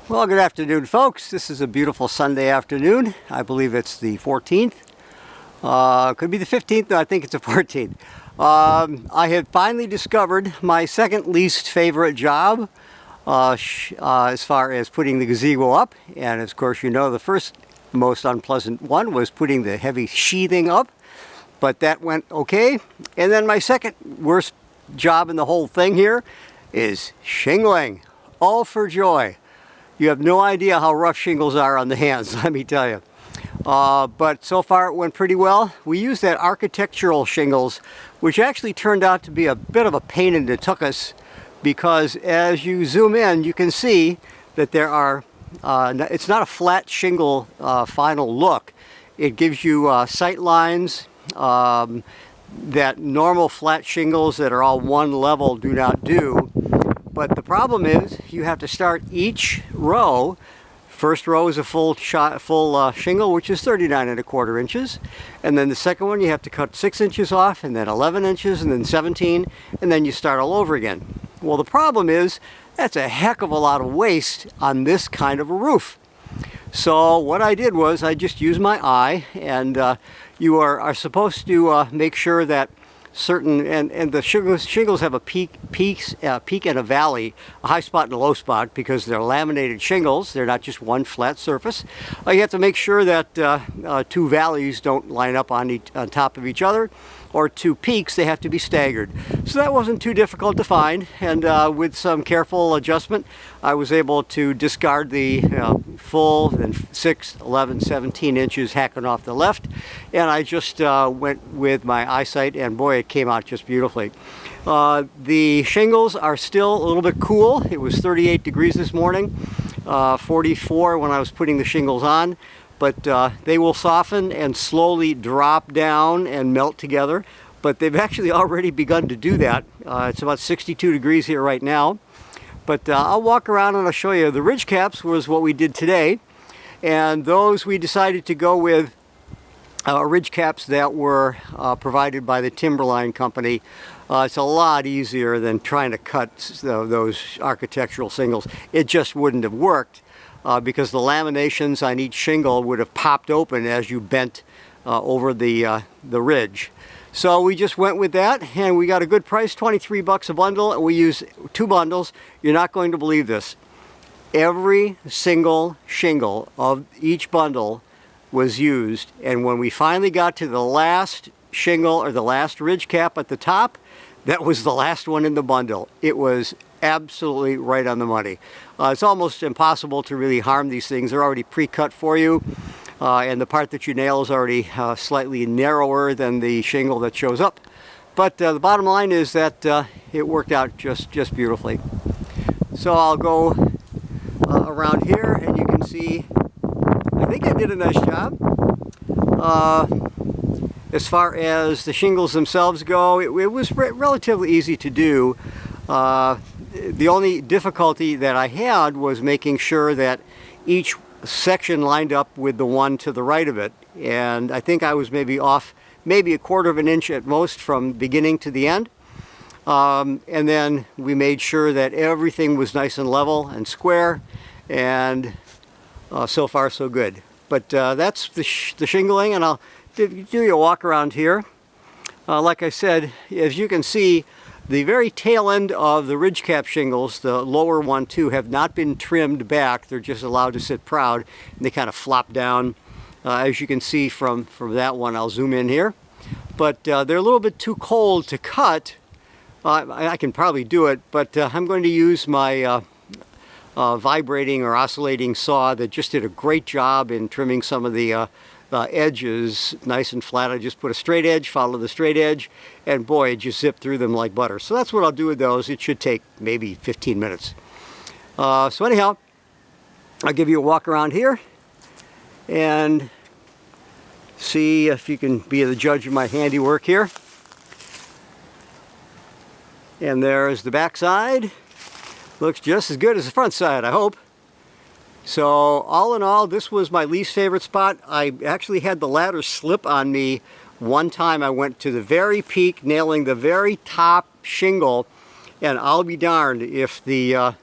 Well, good afternoon, folks. This is a beautiful Sunday afternoon. I believe it's the 14th. Could be the 15th. No, I think it's the 14th. I had finally discovered my second least favorite job as far as putting the gazebo up. And of course, you know, the first most unpleasant one was putting the heavy sheathing up. But that went okay. And then my second worst job in the whole thing here is shingling. All for joy. You have no idea how rough shingles are on the hands, let me tell you. But so far it went pretty well. We used that architectural shingles, which actually turned out to be a bit of a pain in the tuchus, because as you zoom in, you can see that there are, it's not a flat shingle final look. It gives you sight lines that normal flat shingles that are all one level do not do. But the problem is you have to start each row. First row is a full shingle, which is 39¼ inches. And then the second one you have to cut 6 inches off, and then 11 inches, and then 17, and then you start all over again. Well, the problem is that's a heck of a lot of waste on this kind of a roof. So what I did was I just used my eye, and you are supposed to make sure that certain, and the shingles have a peak and a valley, a high spot and a low spot, because they're laminated shingles. They're not just one flat surface. You have to make sure that two valleys don't line up on top of each other, or two peaks. They have to be staggered. So that wasn't too difficult to find, and with some careful adjustment I was able to discard the full and 6, 11, 17 inches hacking off the left, and I just went with my eyesight, and boy, it came out just beautifully. The shingles are still a little bit cool. It was 38 degrees this morning, 44 when I was putting the shingles on. But they will soften and slowly drop down and melt together. But they've actually already begun to do that. It's about 62 degrees here right now. But I'll walk around and I'll show you. The ridge caps was what we did today. And those we decided to go with ridge caps that were provided by the Timberline company. It's a lot easier than trying to cut those architectural shingles. It just wouldn't have worked. Because the laminations on each shingle would have popped open as you bent over the ridge. So we just went with that, and we got a good price, 23 bucks a bundle, and we used 2 bundles. You're not going to believe this. Every single shingle of each bundle was used, and when we finally got to the last shingle, or the last ridge cap at the top, that was the last one in the bundle. It was absolutely right on the money. It's almost impossible to really harm these things. They're already pre-cut for you, and the part that you nail is already slightly narrower than the shingle that shows up. But the bottom line is that it worked out just beautifully. So I'll go around here, and you can see I think I did a nice job. As far as the shingles themselves go, it was relatively easy to do. The only difficulty that I had was making sure that each section lined up with the one to the right of it. And I think I was maybe off maybe 1/4 inch at most from beginning to the end. And then we made sure that everything was nice and level and square, and so far so good. But that's the shingling, and I'll do you a walk around here. Like I said, as you can see, the very tail end of the ridge cap shingles, the lower one too, have not been trimmed back. They're just allowed to sit proud, and they kind of flop down. As you can see from that one, I'll zoom in here. But they're a little bit too cold to cut. I can probably do it, but I'm going to use my vibrating or oscillating saw that just did a great job in trimming some of the edges nice and flat. I just put a straight edge, follow the straight edge, and boy, it just zipped through them like butter. So that's what I'll do with those. It should take maybe 15 minutes. So anyhow, I'll give you a walk around here and see if you can be the judge of my handiwork here. And there's the back side. Looks just as good as the front side, I hope. So all in all, this was my least favorite spot. I actually had the ladder slip on me one time. I went to the very peak, nailing the very top shingle, and I'll be darned if the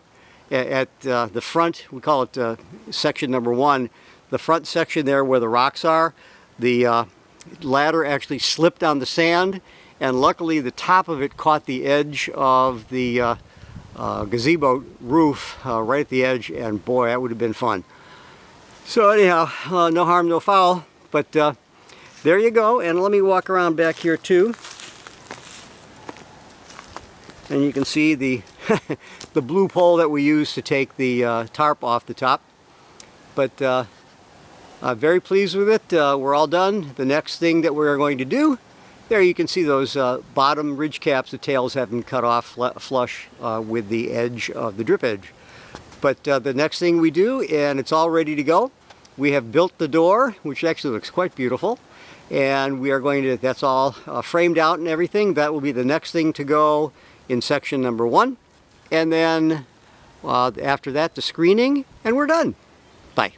at the front, we call it section number 1, the front section there where the rocks are, the ladder actually slipped on the sand, and luckily the top of it caught the edge of the gazebo roof right at the edge, and boy, that would have been fun. So anyhow, no harm, no foul, but there you go. And let me walk around back here too. And you can see the the blue pole that we use to take the tarp off the top. But I'm very pleased with it. We're all done. The next thing that we're going to do, there you can see those bottom ridge caps, the tails have been cut off flush with the edge of the drip edge. But the next thing we do, and it's all ready to go, we have built the door, which actually looks quite beautiful. And we are going to, that's all framed out and everything. That will be the next thing to go in section number 1. And then after that, the screening, and we're done. Bye.